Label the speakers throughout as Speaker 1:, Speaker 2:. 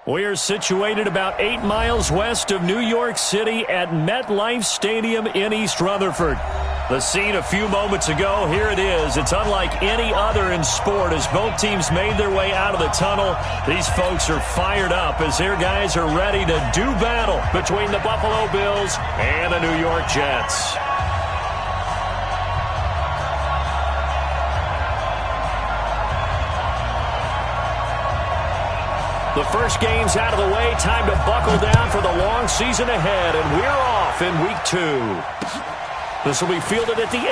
Speaker 1: We are situated about 8 miles west of New York City at MetLife Stadium in East Rutherford. The scene a few moments ago, here it is. It's unlike any other in sport as both teams made their way out of the tunnel. These folks are fired up as their guys are ready to do battle between the Buffalo Bills and the New York Jets. The first game's out of the way. Time to buckle down for the long season ahead, and we're off in Week 2. This will be fielded at the 8.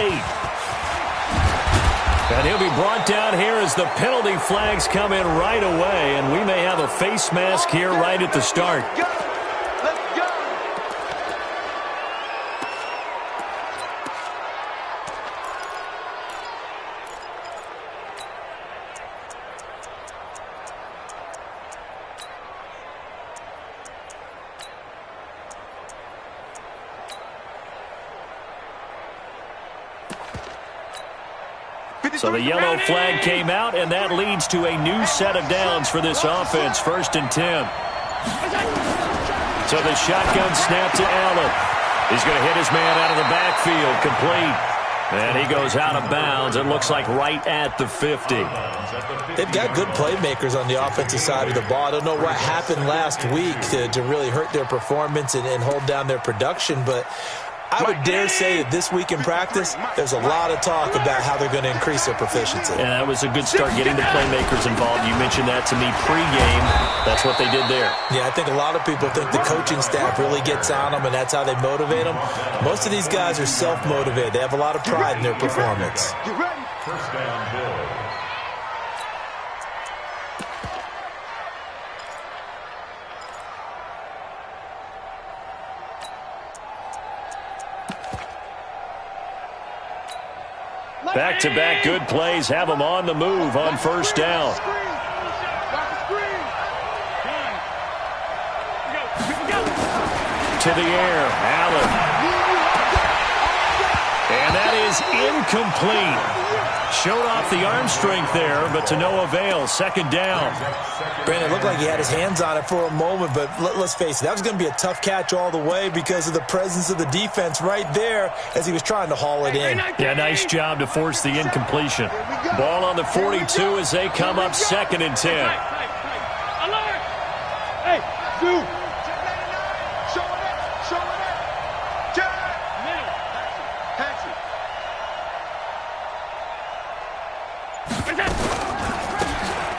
Speaker 1: And he'll be brought down here as the penalty flags come in right away, and we may have a face mask here right at the start. So the yellow flag came out, and that leads to a new set of downs for this offense. 1st and 10. So the shotgun snap to Allen. He's going to hit his man out of the backfield, complete. And he goes out of bounds. It looks like right at the 50.
Speaker 2: They've got good playmakers on the offensive side of the ball. I don't know what happened last week to really hurt their performance and hold down their production, but I would dare say that this week in practice, there's a lot of talk about how they're going to increase their proficiency.
Speaker 1: And that was a good start getting the playmakers involved. You mentioned that to me pregame. That's what they did there.
Speaker 2: Yeah, I think a lot of people think the coaching staff really gets on them, and that's how they motivate them. Most of these guys are self-motivated. They have a lot of pride in their performance.
Speaker 3: First down, Bills.
Speaker 1: Back-to-back good plays have them on the move on 1st down. To the air, Allen. And that is incomplete. Showed off the arm strength there, but to no avail. 2nd down.
Speaker 2: Brandon, it looked like he had his hands on it for a moment, but let's face it, that was going to be a tough catch all the way because of the presence of the defense right there as he was trying to haul it in.
Speaker 1: Yeah, nice job to force the incompletion. Ball on the 42 as they come up 2nd and 10.
Speaker 4: Hey, dude.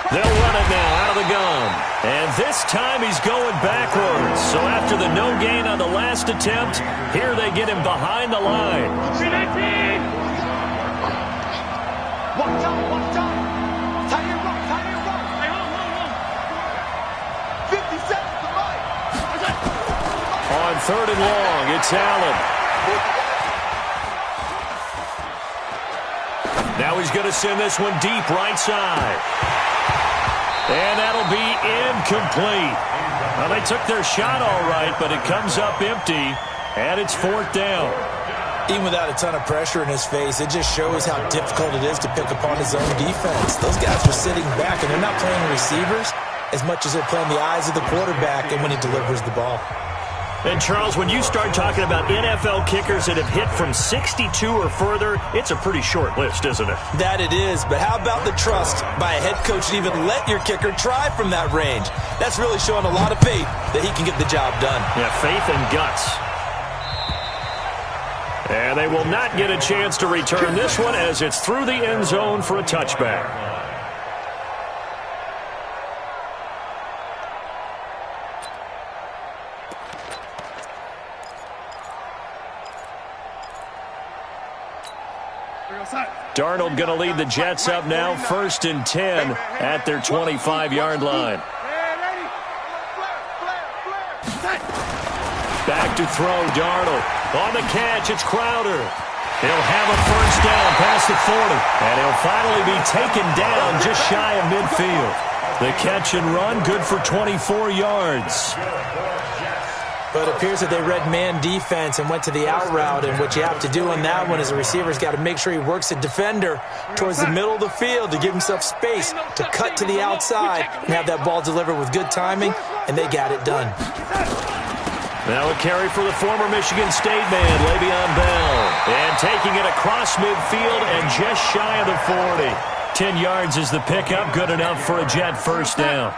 Speaker 1: They'll run it now out of the gun. And this time he's going backwards. So after the no gain on the last attempt, here they get him behind the line.
Speaker 4: Watch out. Tie it up. Hey, hold. 50 seconds to life.
Speaker 1: On 3rd and long, it's Allen. Now he's going to send this one deep right side. And that'll be incomplete. Well, they took their shot all right, but it comes up empty, and it's 4th down.
Speaker 2: Even without a ton of pressure in his face, it just shows how difficult it is to pick upon his own defense. Those guys are sitting back, and they're not playing receivers as much as they're playing the eyes of the quarterback and when he delivers the ball.
Speaker 1: And, Charles, when you start talking about NFL kickers that have hit from 62 or further, it's a pretty short list, isn't it?
Speaker 2: That it is, but how about the trust by a head coach to even let your kicker try from that range? That's really showing a lot of faith that he can get the job done.
Speaker 1: Yeah, faith and guts. And they will not get a chance to return this one as it's through the end zone for a touchback. Darnold going to lead the Jets up now, 1st and 10 at their 25-yard line. Back to throw, Darnold. On the catch, it's Crowder. He'll have a 1st down past the 40. And he'll finally be taken down just shy of midfield. The catch and run, good for 24 yards.
Speaker 2: But it appears that they read man defense and went to the out route, and what you have to do on that one is the receiver's got to make sure he works the defender towards the middle of the field to give himself space to cut to the outside and have that ball delivered with good timing, and they got it done.
Speaker 1: Now a carry for the former Michigan State man, Le'Veon Bell. And taking it across midfield and just shy of the 40. 10 yards is the pickup, good enough for a Jet first down.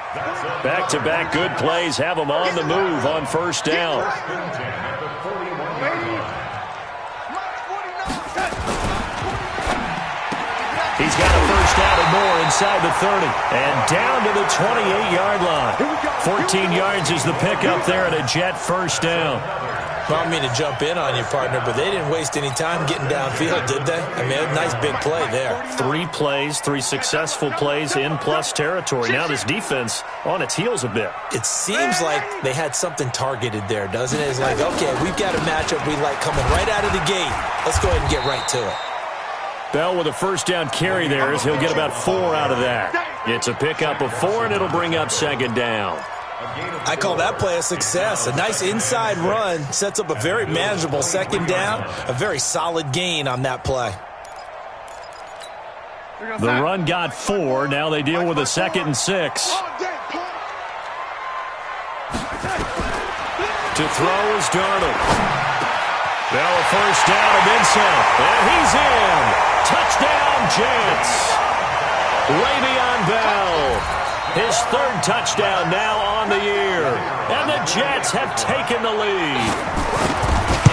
Speaker 1: Back-to-back good plays have them on the move on first down. He's got a first down and more inside the 30. And down to the 28-yard line. 14 yards is the pickup there at a Jet first down.
Speaker 2: Well, I don't mean to jump in on you, partner, but they didn't waste any time getting downfield, did they? I mean, a nice big play there.
Speaker 1: 3 plays, 3 successful plays in plus territory. Now this defense on its heels a bit.
Speaker 2: It seems like they had something targeted there, doesn't it? It's like, okay, we've got a matchup we like coming right out of the gate. Let's go ahead and get right to it.
Speaker 1: Bell with a first down carry there as he'll get about 4 out of that. It's a pickup of 4, and it'll bring up second down.
Speaker 2: I call that play a success. A nice inside run sets up a very manageable second down. A very solid gain on that play.
Speaker 1: The run got 4. Now they deal with a 2nd and 6. To throw is Darnold. Now a first down and then some. And he's in. Touchdown, Jets. Le'Veon Bell. His 3rd touchdown now on the year. And the Jets have taken the lead.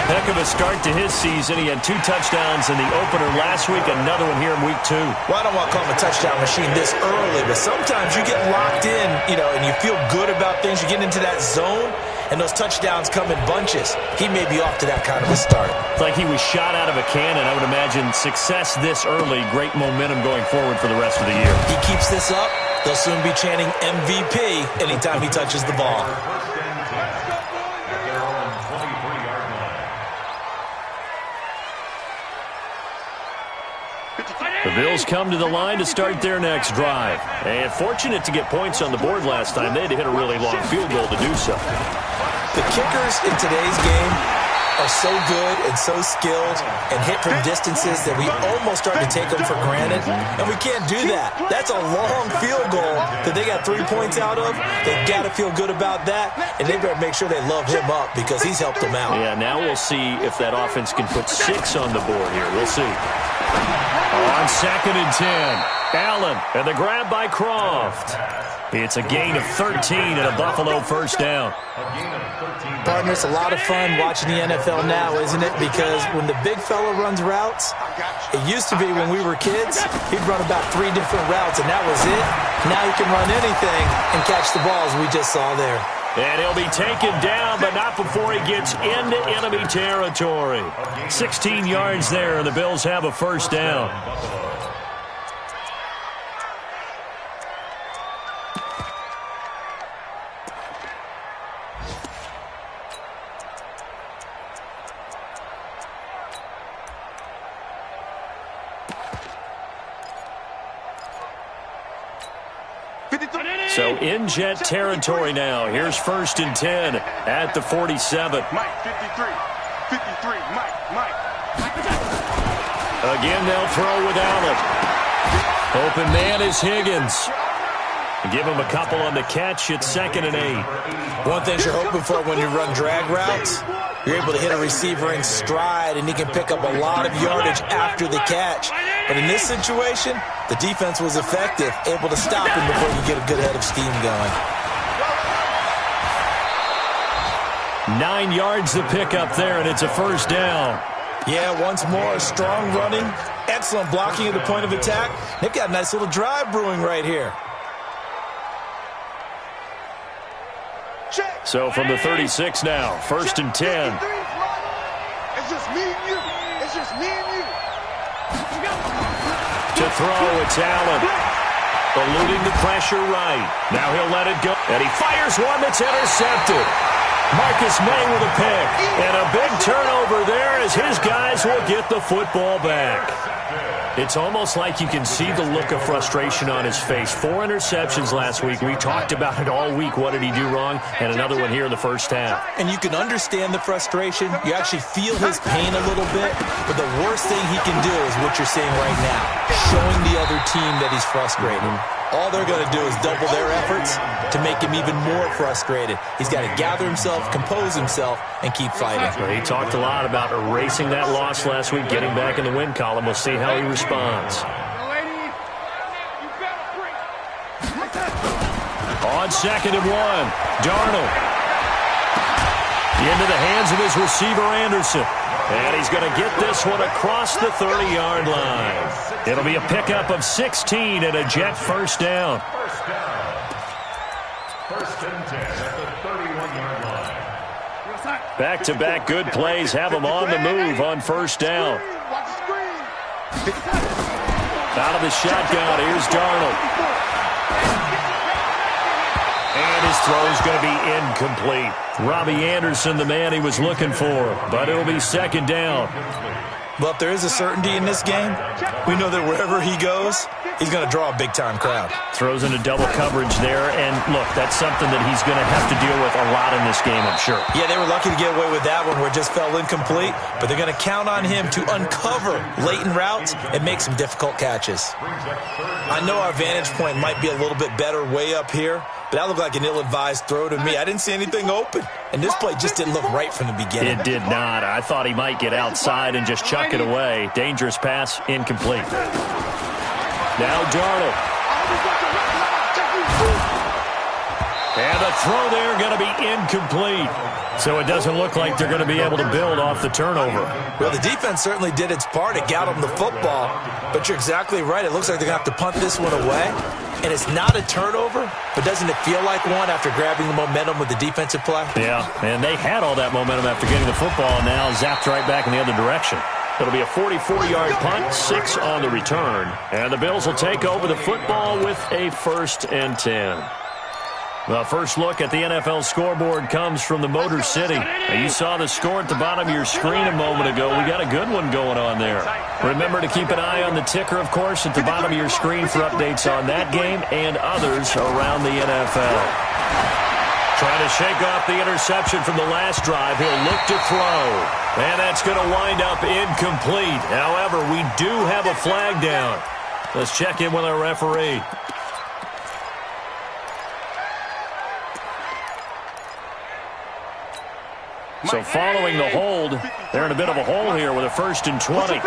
Speaker 1: Heck of a start to his season. He had 2 touchdowns in the opener last week, another one here in week 2.
Speaker 2: Well, I don't want to call him a touchdown machine this early, but sometimes you get locked in, and you feel good about things. You get into that zone, and those touchdowns come in bunches. He may be off to that kind of a start.
Speaker 1: It's like he was shot out of a cannon. I would imagine success this early, great momentum going forward for the rest of the year.
Speaker 2: He keeps this up, they'll soon be chanting MVP anytime he touches the ball.
Speaker 1: The Bills come to the line to start their next drive. And fortunate to get points on the board last time. They had to hit a really long field goal to do so.
Speaker 2: The kickers in today's game are so good and so skilled and hit from distances that we almost start to take them for granted. And we can't do that. That's a long field goal that they got 3 points out of. They've got to feel good about that. And they better make sure they love him up because he's helped them out.
Speaker 1: Yeah, now we'll see if that offense can put 6 on the board here. We'll see. On 2nd and 10, Allen, and the grab by Croft. It's a gain of 13 and a Buffalo first down.
Speaker 2: Partner, it's a lot of fun watching the NFL now, isn't it? Because when the big fella runs routes, it used to be when we were kids, he'd run about 3 different routes, and that was it. Now he can run anything and catch the balls we just saw there.
Speaker 1: And he'll be taken down, but not before he gets into enemy territory. 16 yards there, and the Bills have a first down. So in Jet territory now. Here's 1st and 10 at the 47.
Speaker 4: Mike, 53. 53. Mike.
Speaker 1: Again, they'll throw with Allen. Open man is Higgins. Give him a couple on the catch. It's 2nd and 8.
Speaker 2: One thing you're hoping for when you run drag routes, you're able to hit a receiver in stride, and he can pick up a lot of yardage after the catch. But in this situation, the defense was effective, able to stop him before you get a good head of steam going.
Speaker 1: 9 yards to pick up there, and it's a first down.
Speaker 2: Yeah, once more, strong running, excellent blocking at the point of attack. They've got a nice little drive brewing right here.
Speaker 1: So from the 36 now, 1st and 10.
Speaker 4: It's just me and you. It's just me and you.
Speaker 1: To throw, it's Allen. Eluding the pressure right. Now he'll let it go. And he fires one that's intercepted. Marcus May with a pick. And a big turnover there as his guys will get the football back. It's almost like you can see the look of frustration on his face. 4 interceptions last week. We talked about it all week. What did he do wrong? And another one here in the first half.
Speaker 2: And you can understand the frustration. You actually feel his pain a little bit. But the worst thing he can do is what you're seeing right now, showing the other team that he's frustrated. All they're going to do is double their efforts to make him even more frustrated. He's got to gather himself, compose himself, and keep fighting.
Speaker 1: Well, he talked a lot about erasing that loss last week, getting back in the win column. We'll see how he responds. On 2nd and 1, Darnold. Into the hands of his receiver, Anderson. And he's going to get this one across the 30-yard line. It'll be a pickup of 16 and a Jet first down.
Speaker 3: First and 10 at the 31-yard line.
Speaker 1: Back-to-back good plays have him on the move on first down. Out of the shotgun, here's Darnold. And his throw's going to be incomplete. Robbie Anderson, the man he was looking for, but it'll be 2nd down.
Speaker 2: Well, if there is a certainty in this game, we know that wherever he goes, he's going to draw a big-time crowd.
Speaker 1: Throws into double coverage there, and look, that's something that he's going to have to deal with a lot in this game, I'm sure.
Speaker 2: Yeah, they were lucky to get away with that one where it just fell incomplete, but they're going to count on him to uncover latent routes and make some difficult catches. I know our vantage point might be a little bit better way up here, but that looked like an ill-advised throw to me. I didn't see anything open, and this play just didn't look right from the beginning.
Speaker 1: It did not. I thought he might get outside and just chuck it away. Dangerous pass, incomplete. Now Darnold. And the throw there going to be incomplete. So it doesn't look like they're going to be able to build off the turnover.
Speaker 2: Well, the defense certainly did its part. It got them the football, but you're exactly right. It looks like they're going to have to punt this one away. And it's not a turnover, but doesn't it feel like one after grabbing the momentum with the defensive play?
Speaker 1: Yeah, and they had all that momentum after getting the football, and now zapped right back in the other direction. It'll be a 44-yard punt, 6 on the return. And the Bills will take over the football with a 1st and 10. The first look at the NFL scoreboard comes from the Motor City. Now, you saw the score at the bottom of your screen a moment ago. We got a good one going on there. Remember to keep an eye on the ticker, of course, at the bottom of your screen for updates on that game and others around the NFL. Trying to shake off the interception from the last drive. He'll look to throw. And that's going to wind up incomplete. However, we do have a flag down. Let's check in with our referee. So following the hold, they're in a bit of a hole here with a 1st and 20.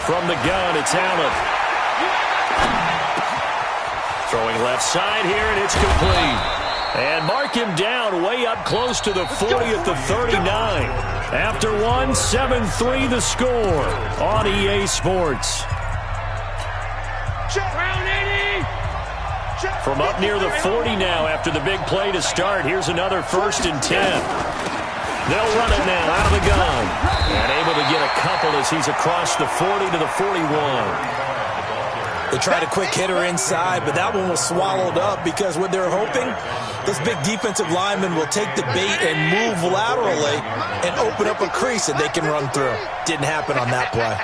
Speaker 1: From the gun, it's Allen. Throwing left side here, and it's complete. And mark him down way up close to the 40 at the 39. After one, 7-3 the score on EA Sports. From up near the 40 now after the big play to start. Here's another 1st and 10. They'll run it now out of the gun. And able to get a couple as he's across the 40 to the 41.
Speaker 2: They tried a quick hitter inside, but that one was swallowed up because what they're hoping, this big defensive lineman will take the bait and move laterally and open up a crease that they can run through. Didn't happen on that play.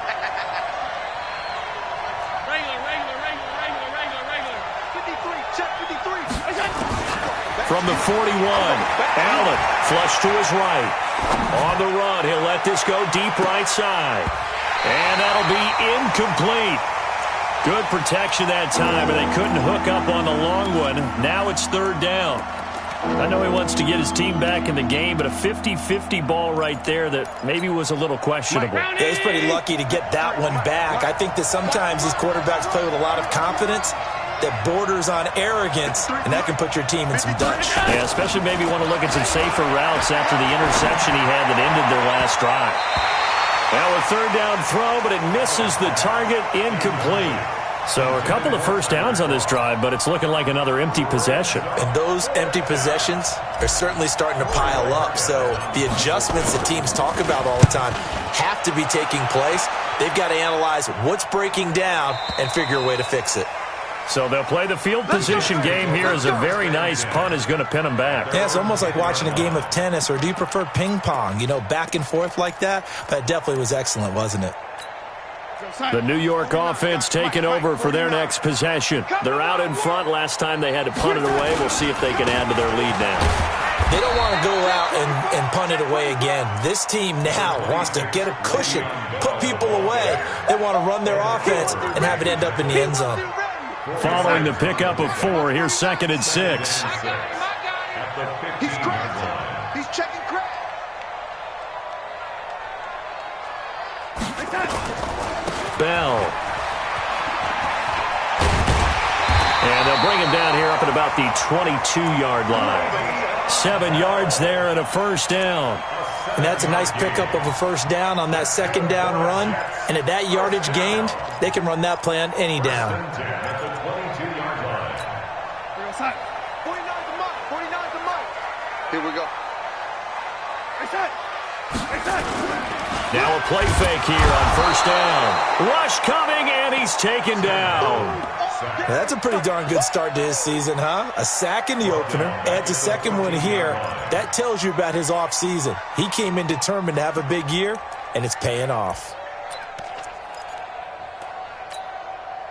Speaker 1: From the 41, Allen flush to his right. On the run, he'll let this go deep right side. And that'll be incomplete. Good protection that time, and they couldn't hook up on the long one. Now it's 3rd down. I know he wants to get his team back in the game, but a 50-50 ball right there that maybe was a little questionable.
Speaker 2: Yeah, he's pretty lucky to get that one back. I think that sometimes these quarterbacks play with a lot of confidence that borders on arrogance, and that can put your team in some Dutch.
Speaker 1: Yeah, especially maybe want to look at some safer routes after the interception he had that ended their last drive. Now a 3rd down throw, but it misses the target, incomplete. So a couple of first downs on this drive, but it's looking like another empty possession.
Speaker 2: And those empty possessions are certainly starting to pile up. So the adjustments that teams talk about all the time have to be taking place. They've got to analyze what's breaking down and figure a way to fix it.
Speaker 1: So they'll play the field position game here as a very nice punt is going to pin them back.
Speaker 2: Yeah, it's almost like watching a game of tennis, or do you prefer ping pong? You know, back and forth like that? That definitely was excellent, wasn't it?
Speaker 1: The New York offense taking over for their next possession. They're out in front. Last time they had to punt it away. We'll see if they can add to their lead now.
Speaker 2: They don't want to go out and punt it away again. This team now wants to get a cushion, put people away. They want to run their offense and have it end up in the end zone.
Speaker 1: Following the pickup of 4, here's 2nd and 6.
Speaker 4: He's crazy. He's checking crazy.
Speaker 1: Bell. And they'll bring him down here up at about the 22-yard line. 7 yards there and a first down.
Speaker 2: And that's a nice pickup of a first down on that second down run. And at that yardage gained, they can run that play on any down.
Speaker 4: Here we go.
Speaker 1: Now a play fake here on first down. Rush coming, and he's taken down.
Speaker 2: Now that's a pretty darn good start to his season, huh? A sack in the opener, adds a second one here. That tells you about his offseason. He came in determined to have a big year, and it's paying off.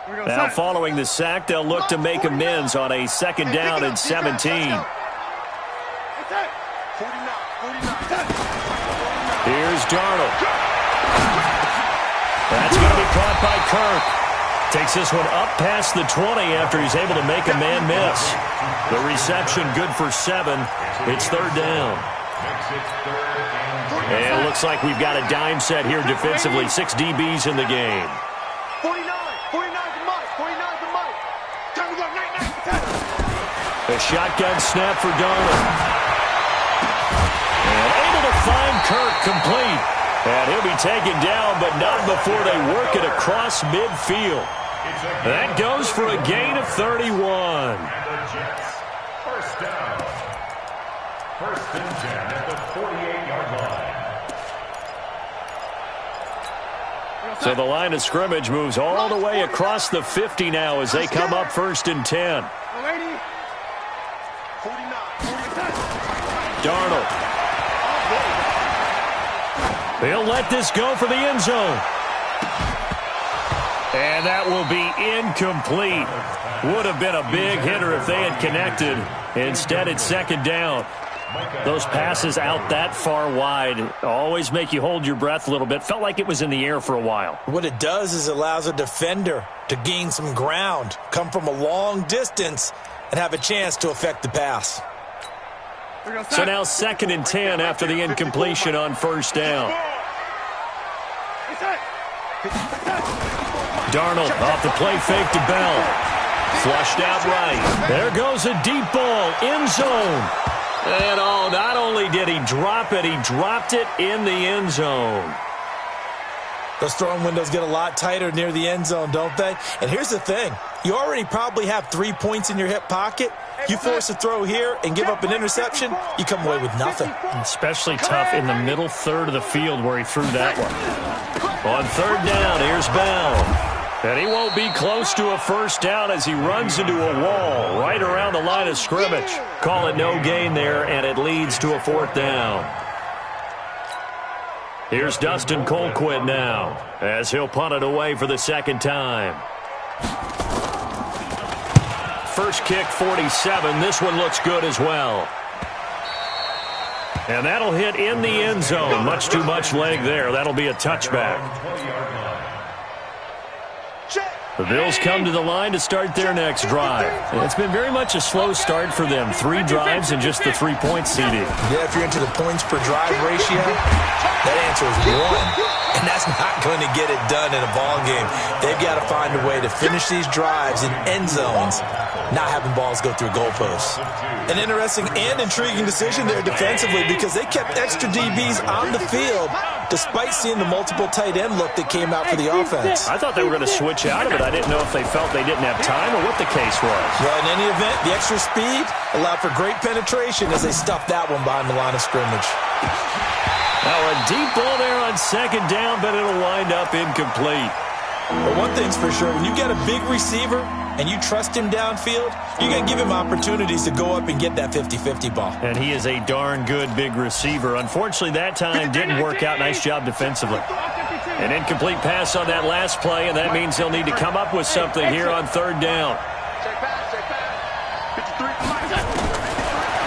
Speaker 1: Now following the sack, they'll look to make amends on a 2nd down and 17. Here's Darnold. That's going to be caught by Kirk. Takes this one up past the 20 after he's able to make a man miss. The reception good for 7. It's 3rd down. And it looks like we've got a dime set here defensively. 6 DBs in the game.
Speaker 4: 49 to Mike. 49 to Mike. Time to go. 9.
Speaker 1: A shotgun snap for Darnold. And able to find Kirk complete. And he'll be taken down, but not before they work it across midfield. That goes for a gain of 31.
Speaker 3: And the Jets, first down. 1st and 10 at the 48-yard line.
Speaker 1: So the line of scrimmage moves all the way across the 50 now as they come up 1st and 10. Darnold. They'll let this go for the end zone. And that will be incomplete. Would have been a big hitter if they had connected. Instead, it's 2nd down. Those passes out that far wide always make you hold your breath a little bit. Felt like it was in the air for a while.
Speaker 2: What it does is it allows a defender to gain some ground, come from a long distance, and have a chance to affect the pass.
Speaker 1: So now 2nd and 10 after the incompletion on 1st down. Darnold off the play fake to Bell. Flushed out right. There goes a deep ball, end zone. And oh, not only did he drop it, he dropped it in the end zone.
Speaker 2: Those throwing windows get a lot tighter near the end zone, don't they? And here's the thing. You already probably have 3 points in your hip pocket. You force a throw here and give up an interception, you come away with nothing.
Speaker 1: Especially tough in the middle third of the field where he threw that one. On 3rd down, here's Bell. And he won't be close to a first down as he runs into a wall right around the line of scrimmage. Call it no gain there, and it leads to a 4th down. Here's Dustin Colquitt now as he'll punt it away for the 2nd time. First kick, 47. This one looks good as well. And that'll hit in the end zone. Much too much leg there. That'll be a touchback. The Bills come to the line to start their next drive. It's been very much a slow start for them. 3 drives and just the 3-point CD.
Speaker 2: Yeah, if you're into the points per drive ratio, that answer is 1. And that's not going to get it done in a ball game. They've got to find a way to finish these drives in end zones, not having balls go through goalposts. An interesting and intriguing decision there defensively because they kept extra DBs on the field despite seeing the multiple tight end look that came out for the offense.
Speaker 1: I thought they were going to switch out of it. I didn't know if they felt they didn't have time or what the case was.
Speaker 2: Well, in any event, the extra speed allowed for great penetration as they stuffed that one behind the line of scrimmage.
Speaker 1: Now a deep ball there on 2nd down, but it'll wind up incomplete.
Speaker 2: But one thing's for sure, when you got a big receiver and you trust him downfield, you're going to give him opportunities to go up and get that 50-50 ball.
Speaker 1: And he is a darn good big receiver. Unfortunately, that time didn't work out. Nice job defensively. An incomplete pass on that last play, and that means they'll need to come up with something here on third down.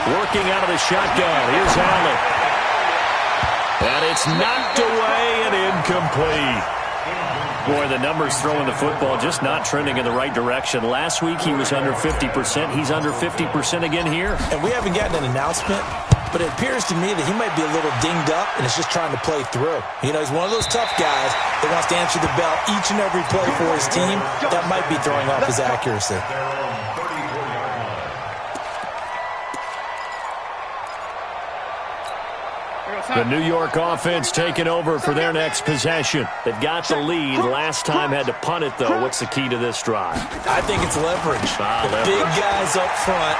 Speaker 1: Working out of the shotgun. Here's Allen. And it's knocked away and incomplete. Boy, the numbers throwing the football just not trending in the right direction. Last week he was under 50%. He's under 50% again here.
Speaker 2: And we haven't gotten an announcement, but it appears to me that he might be a little dinged up and is just trying to play through. You know, he's one of those tough guys that wants to answer the bell each and every play for his team. That might be throwing off his accuracy.
Speaker 1: The New York offense taking over for their next possession. They've got the lead. Last time had to punt it, though. What's the key to this drive?
Speaker 2: I think it's leverage.
Speaker 1: Leverage.
Speaker 2: Big guys up front.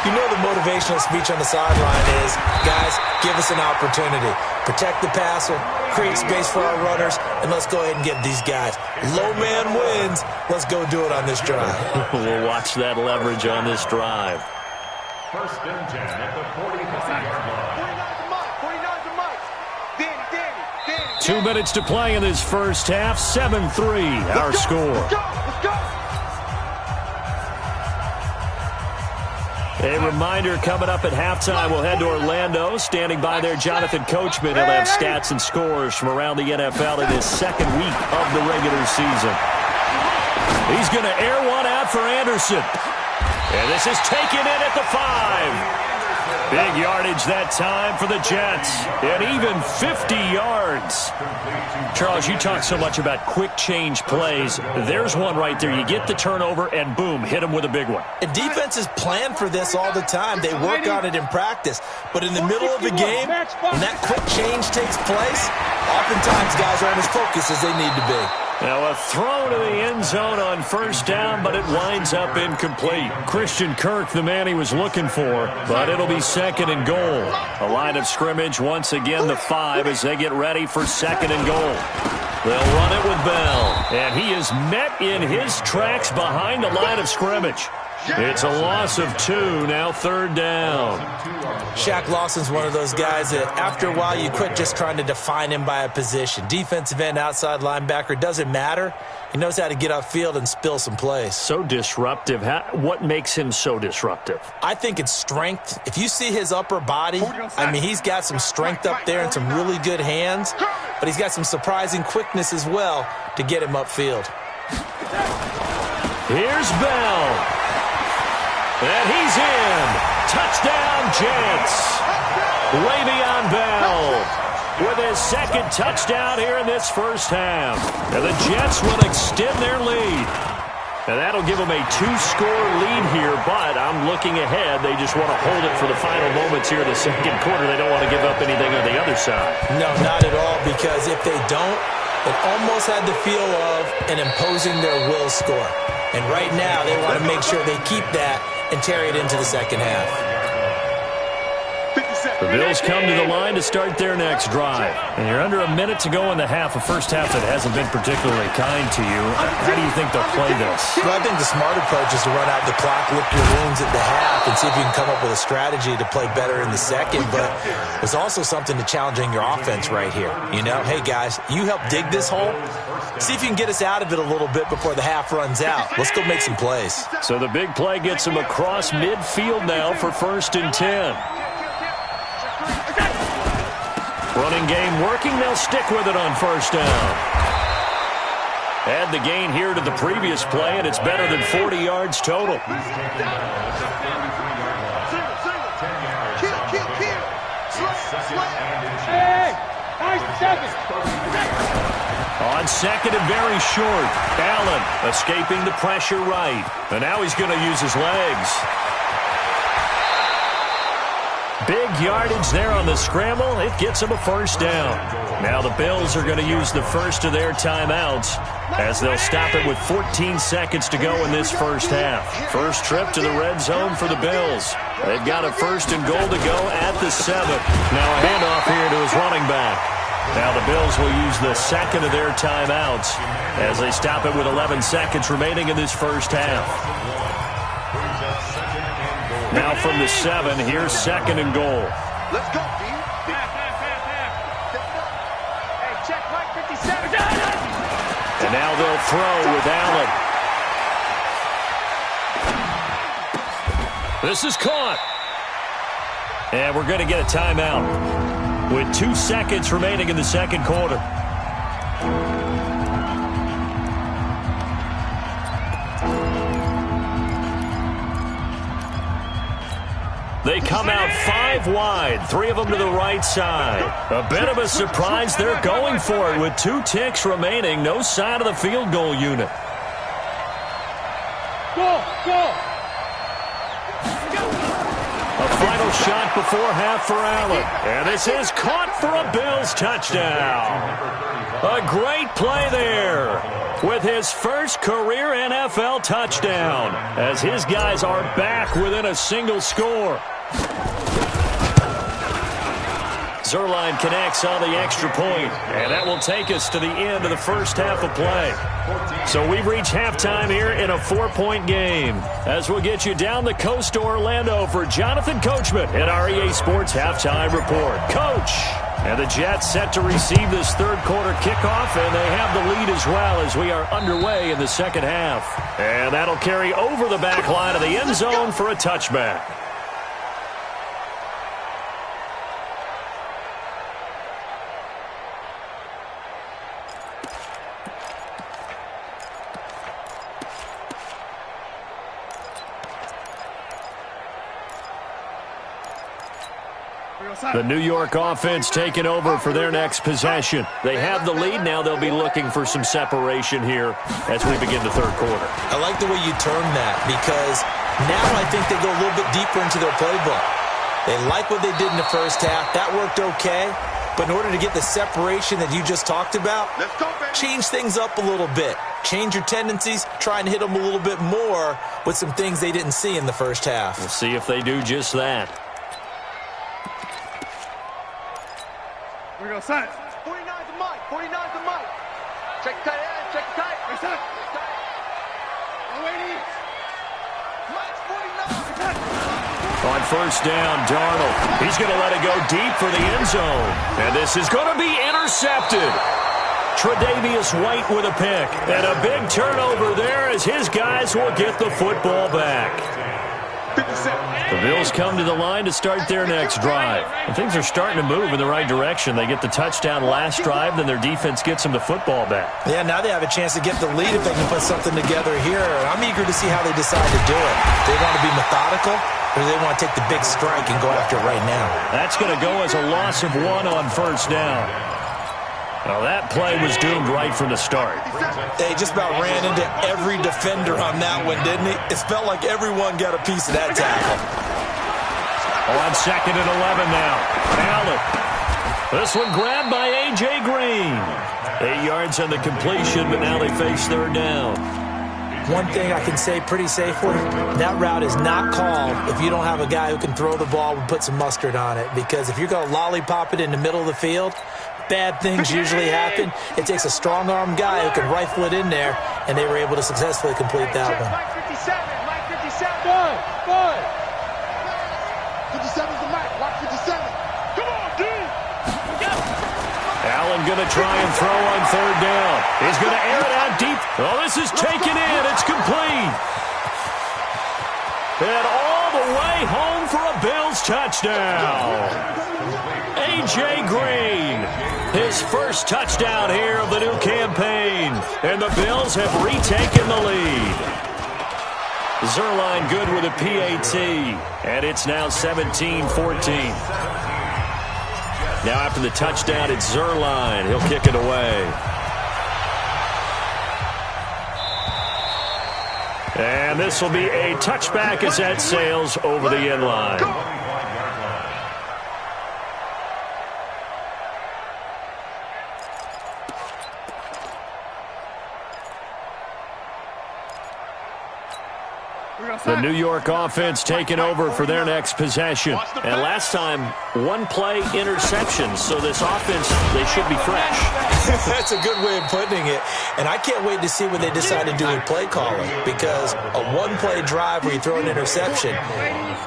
Speaker 2: You know the motivational speech on the sideline is, guys, give us an opportunity. Protect the passer, create space for our runners, and let's go ahead and get these guys. Low man wins. Let's go do it on this drive.
Speaker 1: We'll watch that leverage on this drive.
Speaker 3: First and 10 at the 45-yard line.
Speaker 1: 2 minutes to play in this first half. 7-3, our score. A reminder, coming up at halftime, we'll head to Orlando. Standing by there, Jonathan Coachman. He'll have stats and scores from around the NFL in his second week of the regular season. He's going to air one out for Anderson. And this is taken in at the 5. Big yardage that time for the Jets. And even 50 yards. Charles, you talk so much about quick change plays. There's one right there. You get the turnover and boom, hit him with a big one.
Speaker 2: And defenses plan for this all the time. They work on it in practice. But in the middle of a game, when that quick change takes place, oftentimes guys aren't as focused as they need to be.
Speaker 1: Now a throw to the end zone on first down, but it winds up incomplete. Christian Kirk, the man he was looking for, but it'll be second and goal. A line of scrimmage, once again the 5 as they get ready for second and goal. They'll run it with Bell, and he is met in his tracks behind the line of scrimmage. It's a loss of 2, now third down.
Speaker 2: Shaq Lawson's one of those guys that after a while you quit just trying to define him by a position. Defensive end, outside linebacker, doesn't matter. He knows how to get upfield and spill some plays.
Speaker 1: So disruptive. What makes him so disruptive?
Speaker 2: I think it's strength. If you see his upper body, I mean, he's got some strength up there and some really good hands, but he's got some surprising quickness as well to get him upfield.
Speaker 1: Here's Bell. And he's in. Touchdown, Jets. Way beyond Bell with his second touchdown here in this first half. And the Jets will extend their lead. And that'll give them a 2-score lead here, but I'm looking ahead. They just want to hold it for the final moments here in the second quarter. They don't want to give up anything on the other side.
Speaker 2: No, not at all, because if they don't, it almost had the feel of an imposing their will score. And right now, they want to make sure they keep that and carry it into the second half.
Speaker 1: The Bills come to the line to start their next drive. And you're under a minute to go in the half, a first half that hasn't been particularly kind to you. How do you think they'll play this?
Speaker 2: Well, I think the smart approach is to run out the clock, lick your wounds at the half, and see if you can come up with a strategy to play better in the second. But there's also something to challenging your offense right here. You know, hey, guys, you help dig this hole. See if you can get us out of it a little bit before the half runs out. Let's go make some plays.
Speaker 1: So the big play gets them across midfield now for first and 10. Running game working. They'll stick with it on first down. Add the gain here to the previous play, and it's better than 40 yards total. On second and very short. Allen escaping the pressure right. And now he's going to use his legs. Big yardage there on the scramble. It gets him a first down. Now the Bills are going to use the first of their timeouts as they'll stop it with 14 seconds to go in this first half. First trip to the red zone for the Bills. They've got a first and goal to go at the 7. Now a handoff here to his running back. Now the Bills will use the second of their timeouts as they stop it with 11 seconds remaining in this first half. Now from the 7, here's second and goal.
Speaker 4: Let's go, D. Hey, check right 57.
Speaker 1: And now they'll throw with Allen. This is caught. And we're going to get a timeout with 2 seconds remaining in the second quarter. They come out 5 wide, 3 of them to the right side. A bit of a surprise. They're going for it with 2 ticks remaining. No sign of the field goal unit.
Speaker 4: Go, go.
Speaker 1: A final shot before half for Allen. And this is caught for a Bills touchdown. A great play there with his first career NFL touchdown as his guys are back within a single score. Zerline connects on the extra point, and that will take us to the end of the first half of play. So we've reached halftime here in a 4-point game as we'll get you down the coast to Orlando for Jonathan Coachman in our EA Sports Halftime Report. Coach! And the Jets set to receive this third quarter kickoff, and they have the lead as well as we are underway in the second half. And that'll carry over the back line of the end zone for a touchback. The New York offense taking over for their next possession. They have the lead. Now they'll be looking for some separation here as we begin the third quarter.
Speaker 2: I like the way you term that because now I think they go a little bit deeper into their playbook. They like what they did in the first half. That worked okay. But in order to get the separation that you just talked about, change things up a little bit. Change your tendencies. Try and hit them a little bit more with some things they didn't see in the first half.
Speaker 1: We'll see if they do just that.
Speaker 4: Here we go, set. 49's the mic. 49's the mic. Check the tight end. Check the tight. Hey, set. Oh, wait, Mike's 49.
Speaker 1: On first down, Darnold. He's going to let it go deep for the end zone. And this is going to be intercepted. Tre'Davious White with a pick. And a big turnover there as his guys will get the football back.
Speaker 4: 57.
Speaker 1: The Bills come to the line to start their next drive. And things are starting to move in the right direction. They get the touchdown last drive, then their defense gets them the football back.
Speaker 2: Yeah, now they have a chance to get the lead if they can put something together here. I'm eager to see how they decide to do it. Do they want to be methodical, or do they want to take the big strike and go after it right now?
Speaker 1: That's going to go as a loss of 1 on first down. Well, that play was doomed right from the start.
Speaker 2: They just about ran into every defender on that one, didn't he? It felt like everyone got a piece of that tackle.
Speaker 1: On second and 11 now. Allen. This one grabbed by A.J. Green. 8 yards on the completion, but now they face third down.
Speaker 2: One thing I can say pretty safely, that route is not called if you don't have a guy who can throw the ball and put some mustard on it. Because if you're going to lollipop it in the middle of the field, bad things usually happen. It takes a strong-arm guy who can rifle it in there, and they were able to successfully complete that one.
Speaker 4: Mike 57. Mike 57. Good. 57's the mic. Watch 57. Come on, dude.
Speaker 1: Allen going to try and throw on third down. He's going to air it out deep. Oh, this is taken in. It's complete. And all the way home for a Bills touchdown. A.J. Green, his first touchdown here of the new campaign. And the Bills have retaken the lead. Zerline good with a PAT. And it's now 17-14. Now after the touchdown, it's Zerline. He'll kick it away. And this will be a touchback as that sails over the end line. The New York offense taking over for their next possession. And last time, one play interception. So this offense, they should be fresh.
Speaker 2: That's a good way of putting it. And I can't wait to see what they decide to do with play calling. Because a one-play drive where you throw an interception,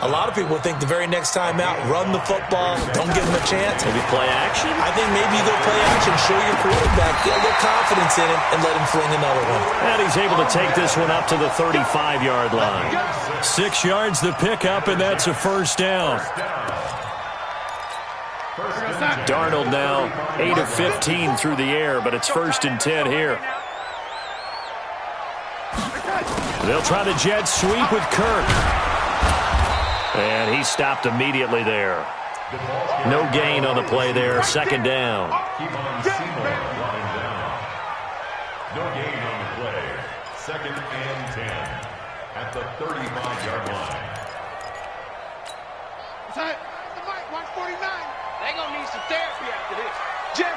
Speaker 2: a lot of people think the very next time out, run the football, don't give them a chance.
Speaker 1: Maybe play action?
Speaker 2: I think maybe you go play action, show your quarterback, get a little confidence in him, and let him fling another one.
Speaker 1: And he's able to take this one up to the 35-yard line. 6 yards the pickup, and that's a first down. Darnold now 8 of 15 through the air, but it's 1st and 10 here. They'll try the jet sweep with Kirk. And he stopped immediately there. No gain on the play there. 2nd down.
Speaker 3: No gain on the play. 2nd and 10 at the 35-yard line.
Speaker 4: The mic, 149. They gonna need some therapy after this. Jim.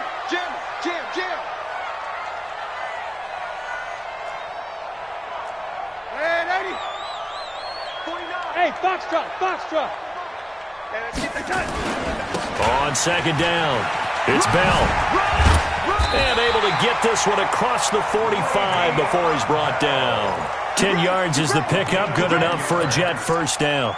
Speaker 4: Hey, 80. 49. Hey, Foxtrot. Let's get the cut.
Speaker 1: On 2nd down, it's Bell. And able to get this one across the 45 before he's brought down. 10 yards is the pickup, good enough for a Jet first down.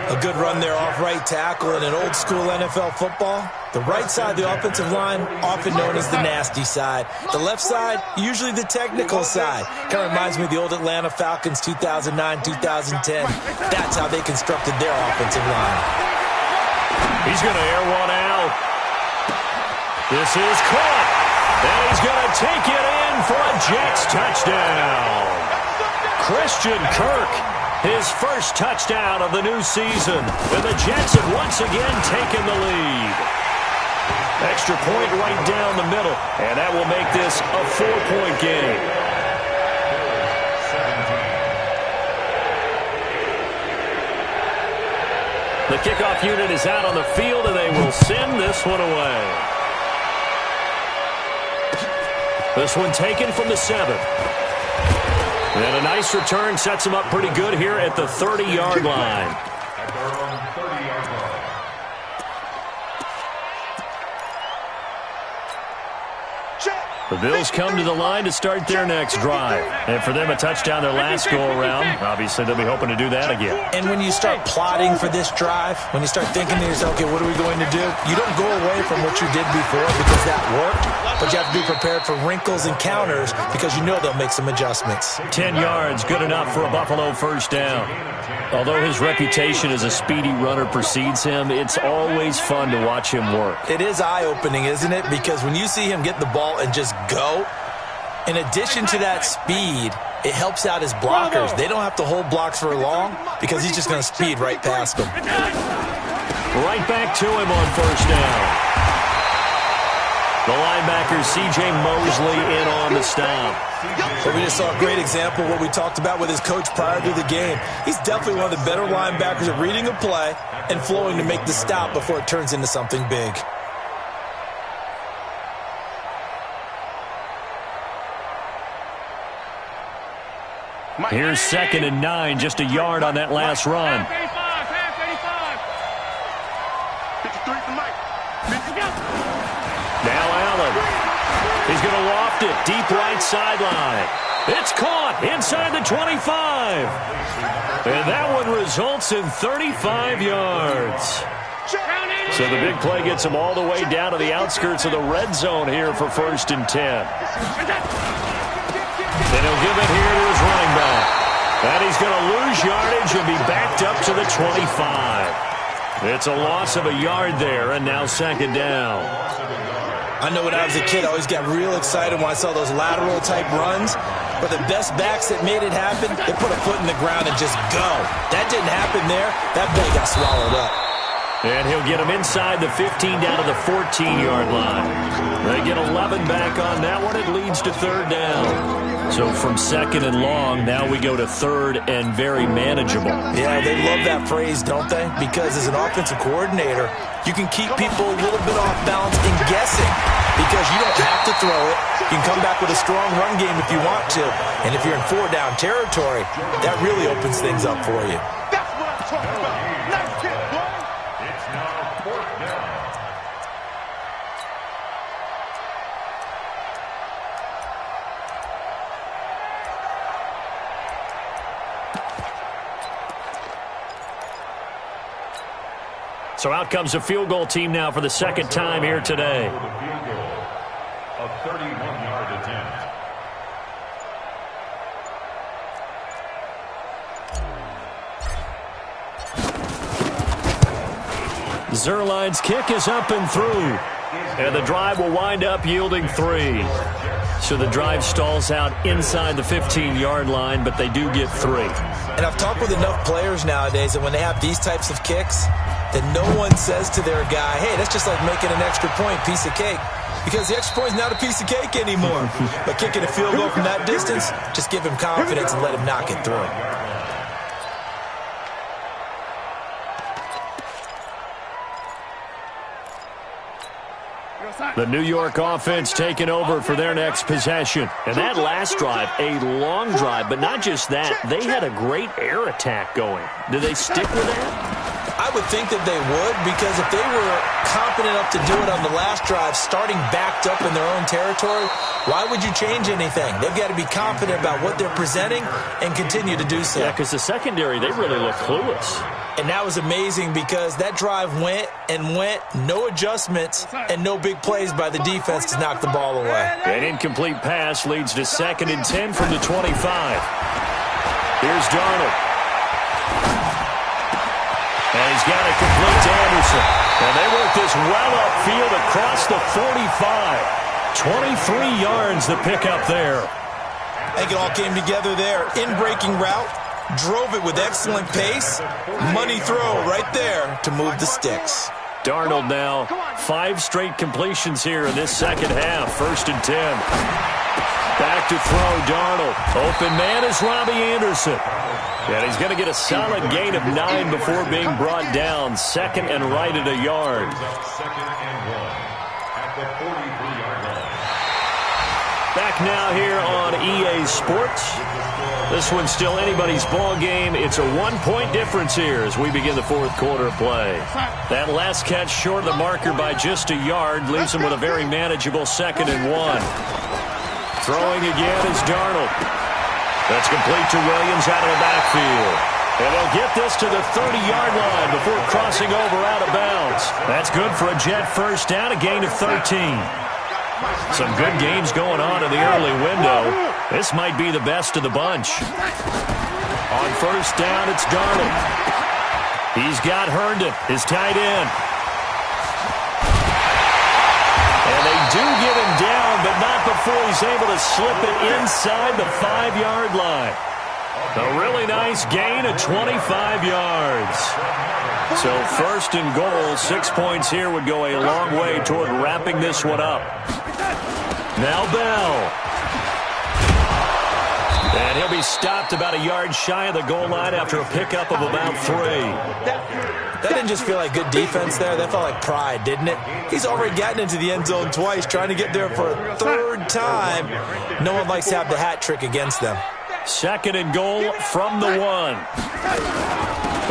Speaker 2: A good run there off right tackle in an old-school NFL football. The right side of the offensive line, often known as the nasty side. The left side, usually the technical side. Kind of reminds me of the old Atlanta Falcons 2009-2010. That's how they constructed their offensive line.
Speaker 1: He's going to air one out. This is caught. And he's going to take it in for a Jets touchdown. Christian Kirk, his first touchdown of the new season. And the Jets have once again taken the lead. Extra point right down the middle. And that will make this a 4-point game. The kickoff unit is out on the field, and they will send this one away. This one taken from the 7. And a nice return sets him up pretty good here at the 30-yard line.
Speaker 3: At their own 30-yard line.
Speaker 1: The Bills come to the line to start their next drive. And for them, a touchdown their last go-around. Obviously, they'll be hoping to do that again.
Speaker 2: And when you start plotting for this drive, when you start thinking to yourself, okay, what are we going to do? You don't go away from what you did before because that worked, but you have to be prepared for wrinkles and counters because you know they'll make some adjustments.
Speaker 1: 10 yards, good enough for a Buffalo first down. Although his reputation as a speedy runner precedes him, it's always fun to watch him work.
Speaker 2: It is eye-opening, isn't it? Because when you see him get the ball and just go, in addition to that speed, it helps out his blockers. They don't have to hold blocks for long because he's just going to speed right past them.
Speaker 1: Right back to him on first down. The linebacker, C.J. Mosley, in on the stop.
Speaker 2: So we just saw a great example of what we talked about with his coach prior to the game. He's definitely one of the better linebackers at reading a play and flowing to make the stop before it turns into something big.
Speaker 1: Here's 2nd and 9, just a yard on that last run. Now Allen. He's going to loft it deep right sideline. It's caught inside the 25. And that one results in 35 yards. So the big play gets him all the way down to the outskirts of the red zone here for 1st and 10. And he'll give it here to his running back. And he's going to lose yardage and be backed up to the 25. It's a loss of a yard there, and now 2nd down.
Speaker 2: I know when I was a kid, I always got real excited when I saw those lateral-type runs. But the best backs that made it happen, they put a foot in the ground and just go. That didn't happen there. That play got swallowed up.
Speaker 1: And he'll get him inside the 15 down to the 14-yard line. They get 11 back on that one. It leads to 3rd down. So from second and long, now we go to third and very manageable.
Speaker 2: Yeah, they love that phrase, don't they? Because as an offensive coordinator, you can keep people a little bit off balance and guessing because you don't have to throw it. You can come back with a strong run game if you want to. And if you're in 4-down territory, that really opens things up for you.
Speaker 4: That's what I'm talking about. Nice kick, boy.
Speaker 3: It's now 4th down.
Speaker 1: So out comes a field goal team now for the second time here today.
Speaker 3: For the field goal, a 31-yard attempt.
Speaker 1: Zerline's kick is up and through. And the drive will wind up yielding 3. So the drive stalls out inside the 15-yard line, but they do get 3.
Speaker 2: And I've talked with enough players nowadays that when they have these types of kicks, that no one says to their guy, hey, that's just like making an extra point, piece of cake. Because the extra point is not a piece of cake anymore. But kicking a field goal from that distance, just give him confidence and let him knock it through.
Speaker 1: The New York offense taking over for their next possession. And that last drive, a long drive, but not just that. They had a great air attack going. Do they stick with that?
Speaker 2: I would think that they would, because if they were confident enough to do it on the last drive, starting backed up in their own territory, why would you change anything? They've got to be confident about what they're presenting and continue to do so.
Speaker 1: Yeah, because the secondary, they really look clueless.
Speaker 2: And that was amazing because that drive went and went, no adjustments, and no big plays by the defense to knock the ball away.
Speaker 1: An incomplete pass leads to 2nd and 10 from the 25. Here's Darnold. And he's got it complete to Anderson. And they work this well upfield across the 45. 23 yards the pickup there.
Speaker 2: I think it all came together there. In-breaking route, drove it with excellent pace. Money throw right there to move the sticks.
Speaker 1: Darnold now, 5 straight completions here in this second half. 1st and 10. Back to throw, Darnold. Open man is Robbie Anderson. And he's going to get a solid gain of 9 before being brought down. 2nd and right at a yard.
Speaker 3: 2nd and 1 at the 43-yard line.
Speaker 1: Back now here on EA Sports. This one's still anybody's ball game. It's a 1-point difference here as we begin the 4th quarter play. That last catch short of the marker by just a yard leaves him with a very manageable 2nd and 1. Throwing again is Darnold. That's complete to Williams out of the backfield. And they'll get this to the 30-yard line before crossing over out of bounds. That's good for a Jet first down, a gain of 13. Some good games going on in the early window. This might be the best of the bunch. On 1st down, it's Darnold. He's got Herndon, his tight end. And they do get him down, but not before he's able to slip it inside the 5-yard line. A really nice gain of 25 yards. So 1st and goal, 6 points here would go a long way toward wrapping this one up. Now Bell. And he'll be stopped about a yard shy of the goal line after a pickup of about 3.
Speaker 2: That didn't just feel like good defense there. That felt like pride, didn't it? He's already gotten into the end zone twice, trying to get there for a 3rd time. No one likes to have the hat trick against them.
Speaker 1: 2nd and goal from the 1.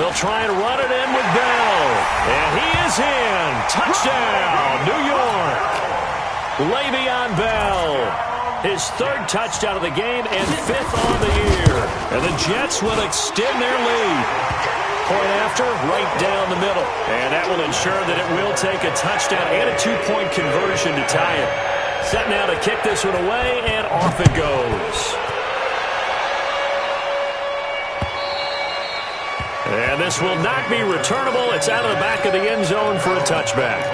Speaker 1: They'll try and run it in with Bell. And he is in. Touchdown, New York. Le'Veon Bell. His 3rd touchdown of the game and 5th on the year. And the Jets will extend their lead. Point after, right down the middle. And that will ensure that it will take a touchdown and a 2-point conversion to tie it. Set now to kick this one away, and off it goes. And this will not be returnable. It's out of the back of the end zone for a touchback.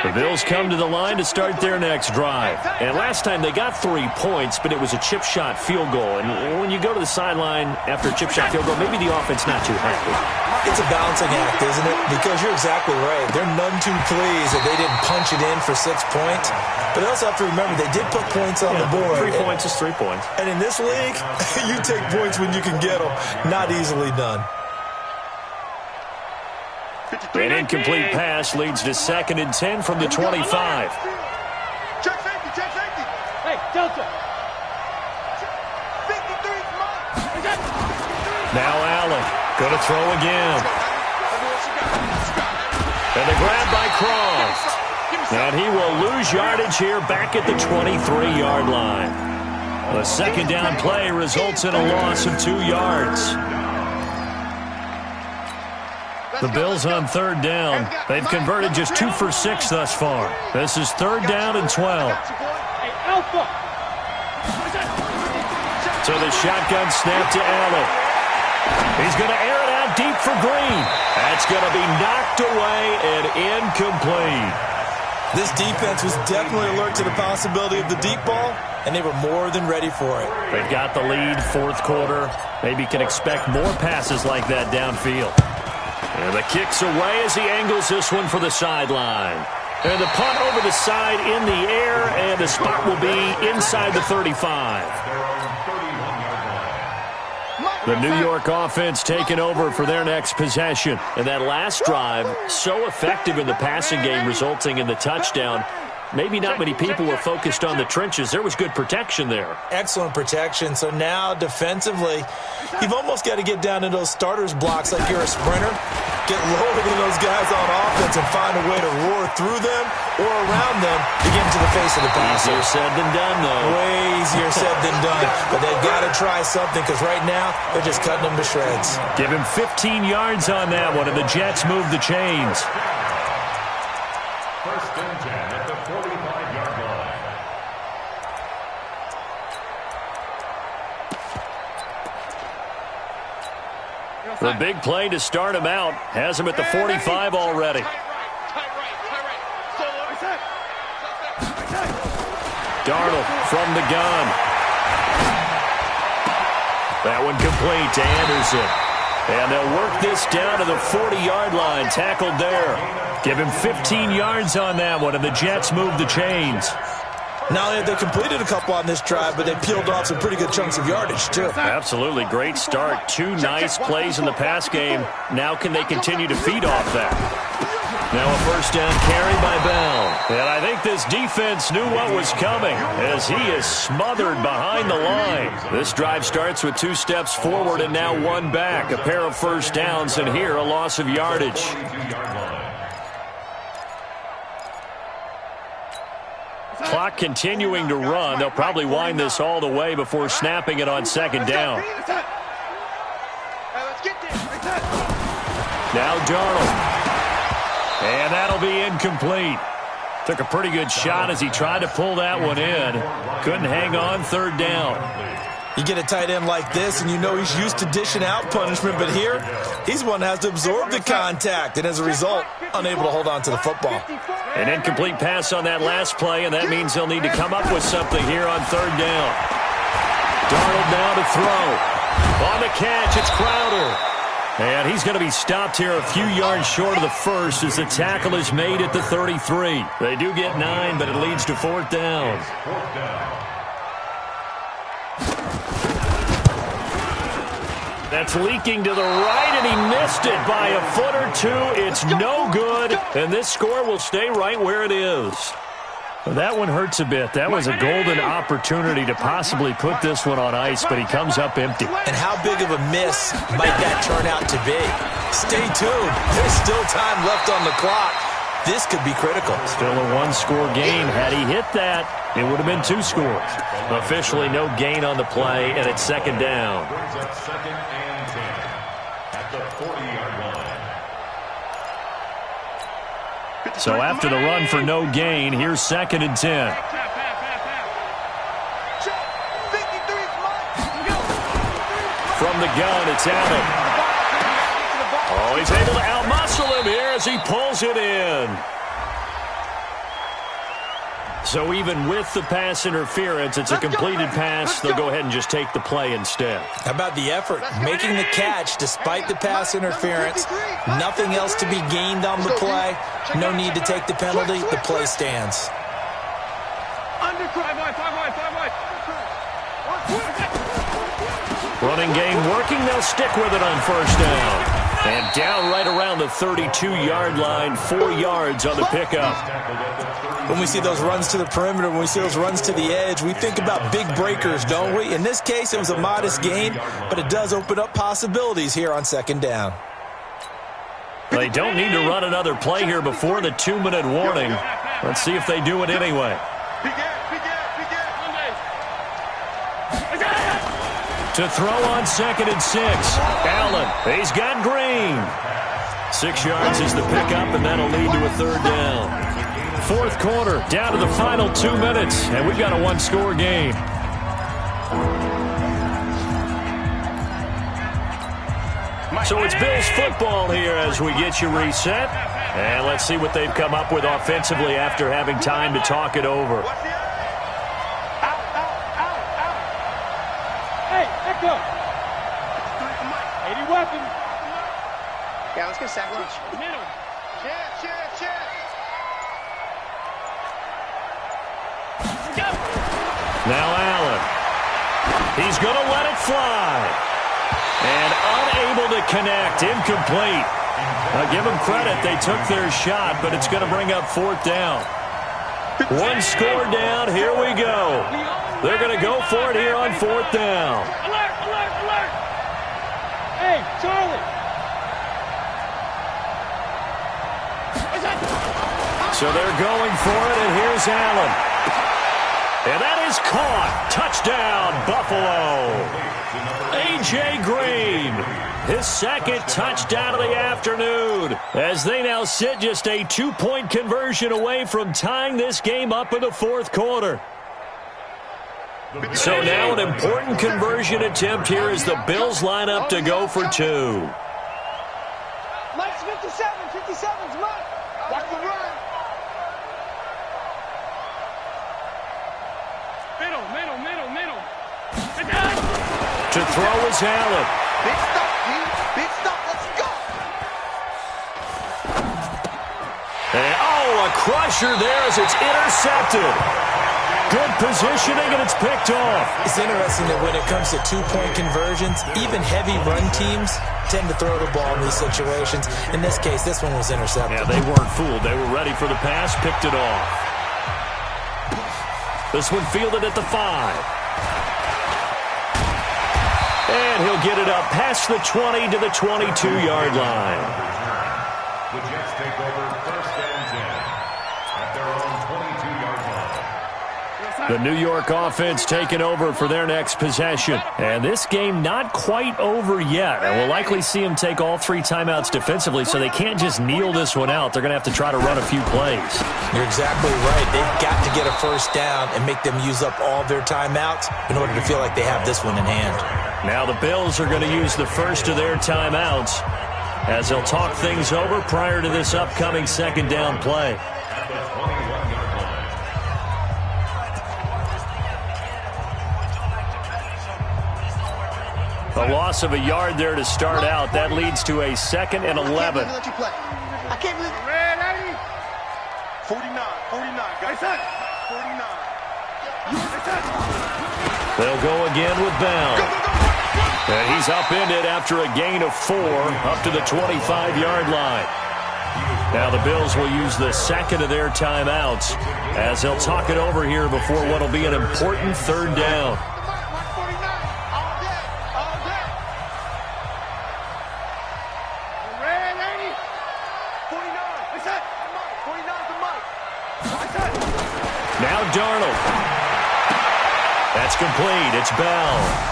Speaker 1: The Bills come to the line to start their next drive. And last time they got 3 points, but it was a chip shot field goal. And when you go to the sideline after a chip shot field goal, maybe the offense not too happy.
Speaker 2: It's a balancing act, isn't it? Because you're exactly right. They're none too pleased that they didn't punch it in for 6 points. But they also have to remember they did put points on the board.
Speaker 1: 3 points is 3 points.
Speaker 2: And in this league, you take points when you can get them. Not easily done.
Speaker 1: An incomplete pass leads to 2nd and 10 from the 25.
Speaker 4: Check safety, check safety. Hey, Delta. 53's mine.
Speaker 1: Now Allen, going to throw again. And the grab by Croft. And he will lose yardage here back at the 23-yard line. The second down play results in a loss of 2 yards. The Bills on 3rd down. They've converted just 2 for 6 thus far. This is 3rd down and 12. So the shotgun snap to Allen. He's going to air it out deep for Green. That's going to be knocked away and incomplete.
Speaker 2: This defense was definitely alert to the possibility of the deep ball, and they were more than ready for it.
Speaker 1: They've got the lead, 4th quarter. Maybe can expect more passes like that downfield. And the kick's away as he angles this one for the sideline. And the punt over the side in the air, and the spot will be inside the 35. The New York offense taking over for their next possession. And that last drive, so effective in the passing game, resulting in the touchdown. Maybe not many people were focused on the trenches. There was good protection there.
Speaker 2: Excellent protection. So now defensively, you've almost got to get down to those starters blocks like you're a sprinter. Get lower than those guys on offense and find a way to roar through them or around them to get into the face of the passer.
Speaker 1: Easier said than done, though.
Speaker 2: Way easier said than done. But they've got to try something because right now they're just cutting them to shreds.
Speaker 1: Give him 15 yards on that one, and the Jets move the chains.
Speaker 3: 1st and 10 at the 45-yard line.
Speaker 1: The big play to start him out has him at the 45 already. Darnold from the gun. That one complete to Anderson. And they'll work this down to the 40-yard line, tackled there. Give him 15 yards on that one, and the Jets move the chains.
Speaker 2: Not only have they completed a couple on this drive, but they peeled off some pretty good chunks of yardage, too.
Speaker 1: Absolutely. Great start. 2 nice plays in the pass game. Now can they continue to feed off that? Now a 1st down carry by Bell. And I think this defense knew what was coming as he is smothered behind the line. This drive starts with 2 steps forward and now 1 back. A pair of 1st downs, and here a loss of yardage. Clock continuing to run. They'll probably wind this all the way before snapping it on 2nd down. Now Darnold. And that'll be incomplete. Took a pretty good shot as he tried to pull that one in. Couldn't hang on, 3rd down.
Speaker 2: You get a tight end like this, and you know he's used to dishing out punishment, but here, he's one that has to absorb the contact, and as a result, unable to hold on to the football.
Speaker 1: An incomplete pass on that last play, and that means they'll need to come up with something here on 3rd down. Darnold now to throw. On the catch, it's Crowder. And he's going to be stopped here a few yards short of the 1st as the tackle is made at the 33. They do get 9, but it leads to 4th down. That's leaking to the right, and he missed it by a foot or 2. It's no good, and this score will stay right where it is. Well, that one hurts a bit. That was a golden opportunity to possibly put this one on ice, but he comes up empty.
Speaker 2: And how big of a miss might that turn out to be? Stay tuned. There's still time left on the clock. This could be critical.
Speaker 1: Still a 1-score game. Had he hit that, it would have been 2 scores. Officially no gain on the play, and it's 2nd down.
Speaker 3: Brings up 2nd and 10 at the 40-yard line.
Speaker 1: So after the run for no gain, here's 2nd and 10. From the gun, it's Allen. Oh, he's able to outmuscle him here as he pulls it in. So even with the pass interference, it's a completed pass. They'll go ahead and just take the play instead.
Speaker 2: How about the effort? Making the catch despite the pass interference. Nothing else to be gained on the play. No need to take the penalty. The play stands.
Speaker 1: Running game working. They'll stick with it on first down. And down right around the 32-yard line, 4 yards on the pickup.
Speaker 2: When we see those runs to the perimeter, when we see those runs to the edge, we think about big breakers, don't we? In this case, it was a modest gain, but it does open up possibilities here on second down.
Speaker 1: They don't need to run another play here before the 2-minute warning. Let's see if they do it anyway. To throw on 2nd and 6. Allen, he's got Green. 6 yards is the pickup, and that'll lead to a 3rd down. 4th quarter, down to the final 2 minutes, and we've got a 1-score game. So it's Bills football here as we get you reset. And let's see what they've come up with offensively after having time to talk it over.
Speaker 4: Hey, 80 weapons. Yeah, let's get sack lunch. Middle. Check.
Speaker 1: Now Allen. He's going to let it fly. And unable to connect. Incomplete. Give them credit. They took their shot, but it's going to bring up 4th down. 1 score down. Here we go. They're going to go for it here on 4th down.
Speaker 4: Alert. Hey, Charlie.
Speaker 1: So they're going for it, and here's Allen. And that is caught. Touchdown, Buffalo. A.J. Green, his 2nd touchdown of the afternoon, as they now sit just a 2-point conversion away from tying this game up in the 4th quarter. So now an important conversion attempt here as the Bills line up to go for 2.
Speaker 4: Mike's 57's Mike. Watch the run. Middle.
Speaker 1: To throw is Allen.
Speaker 4: Big stop, let's go.
Speaker 1: And, a crusher there as it's intercepted. Good positioning, and it's picked off.
Speaker 2: It's interesting that when it comes to 2-point conversions, even heavy run teams tend to throw the ball in these situations. In this case, this one was intercepted.
Speaker 1: Yeah, they weren't fooled. They were ready for the pass, picked it off. This one fielded at the 5. And he'll get it up past the 20 to the 22-yard line.
Speaker 3: The Jets take over 1st and 10 at their own 22-yard line.
Speaker 1: The New York offense taking over for their next possession. And this game not quite over yet. And we'll likely see them take all 3 timeouts defensively, so they can't just kneel this one out. They're going to have to try to run a few plays.
Speaker 2: You're exactly right. They've got to get a 1st down and make them use up all their timeouts in order to feel like they have this one in hand.
Speaker 1: Now the Bills are going to use the first of their timeouts as they'll talk things over prior to this upcoming 2nd down play.
Speaker 3: At the 21-yard line.
Speaker 1: A loss of a yard there to start out. That leads to a 2nd and 11.
Speaker 4: I can't believe it. Red 80. 49. Guys, 49.
Speaker 1: They'll go again with Bound. And he's upended after a gain of 4 up to the 25-yard line. Now the Bills will use the 2nd of their timeouts as they'll talk it over here before what will be an important 3rd down. Now Darnold. That's complete. It's Bell.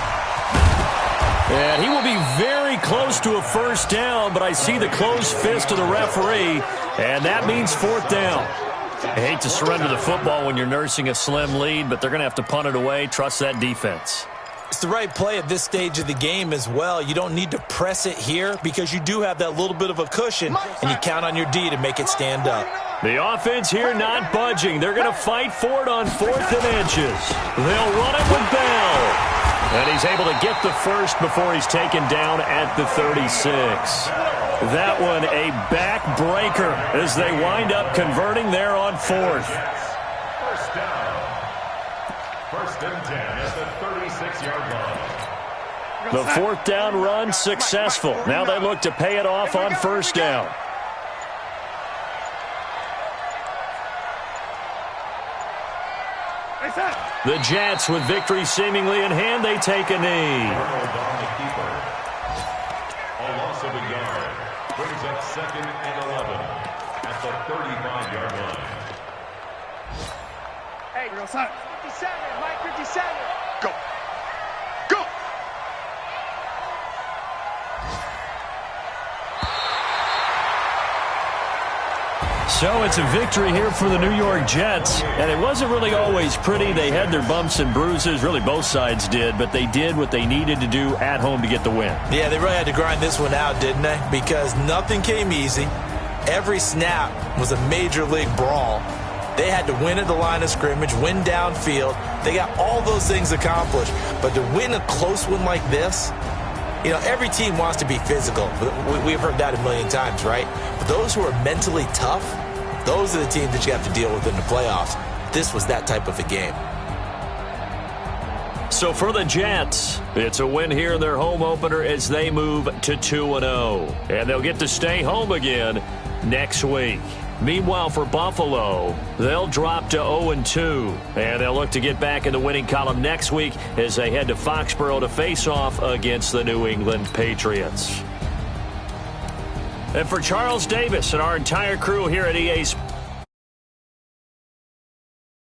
Speaker 1: And he will be very close to a 1st down, but I see the closed fist of the referee, and that means 4th down. I hate to surrender the football when you're nursing a slim lead, but they're going to have to punt it away. Trust that defense.
Speaker 2: It's the right play at this stage of the game as well. You don't need to press it here because you do have that little bit of a cushion, and you count on your D to make it stand up.
Speaker 1: The offense here not budging. They're going to fight for it on 4th and inches. They'll run it with Bell. And he's able to get the first before he's taken down at the 36. That one a backbreaker as they wind up converting there on 4th.
Speaker 3: First down. 1st and 10 at the 36-yard line.
Speaker 1: The 4th down run successful. Now they look to pay it off on 1st down. The Jets, with victory seemingly in hand, they take a knee.
Speaker 3: A loss of a yard brings up 2nd and 11 at the 35-yard line.
Speaker 4: Hey, 57, Mike, 57. Go. Go.
Speaker 1: So it's a victory here for the New York Jets, and it wasn't really always pretty. They had their bumps and bruises, really both sides did, but they did what they needed to do at home to get the win.
Speaker 2: Yeah, they really had to grind this one out, didn't they? Because nothing came easy. Every snap was a major league brawl. They had to win at the line of scrimmage, win downfield. They got all those things accomplished, but to win a close one like this, you know, every team wants to be physical. We've heard that a million times, right? But those who are mentally tough, those are the teams that you have to deal with in the playoffs. This was that type of a game.
Speaker 1: So for the Jets, it's a win here in their home opener as they move to 2-0. And they'll get to stay home again next week. Meanwhile, for Buffalo, they'll drop to 0-2. And they'll look to get back in the winning column next week as they head to Foxborough to face off against the New England Patriots. And for Charles Davis and our entire crew here at EA Sports,